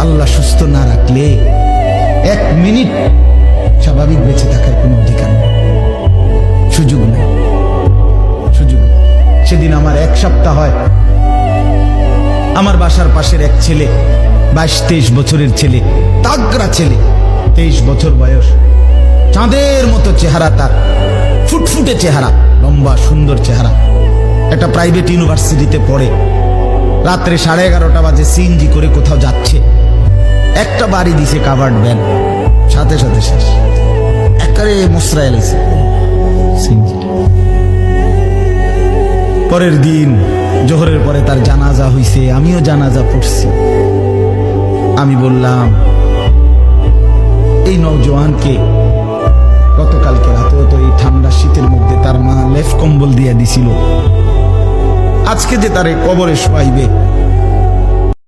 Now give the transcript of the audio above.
আল্লাহ সুস্থ না রাখলে 1 মিনিট স্বাভাবিক বেঁচে থাকার কোনো অধিকার নেই, সুযোগ নেই, সুযোগ নেই। সেদিন আমার 1 সপ্তাহ হয়, আমার বাসার পাশের এক ছেলে, 22-23 বছরের ছেলে, তাগড়া ছেলে, 23 বছর বয়স, চাঁদের মতো চেহারা, তার ফুটফুটে চেহারা, লম্বা সুন্দর চেহারা, একটা প্রাইভেট ইউনিভার্সিটিতে পড়ে। রাত্রে 11:30 বাজে সিএনজি করে কোথাও যাচ্ছে, একটা বাড়ি দিছে কাভার্ড ভ্যান, সাথে সাথে শেষ, একেবারে মুসরায় এলাইছে সিএনজি। পরের দিন জোহরের পরে তার জানাজা হইছে, আমিও জানাজা পড়ছি। আমি বললাম, এই নওজোয়ানকে গতকালকে রাতেও তো এই ঠান্ডা শীতের মধ্যে তার মা লেফ কম্বল দিয়ে দিছিল, আজকে যে তারে কবরে শোয়াইবে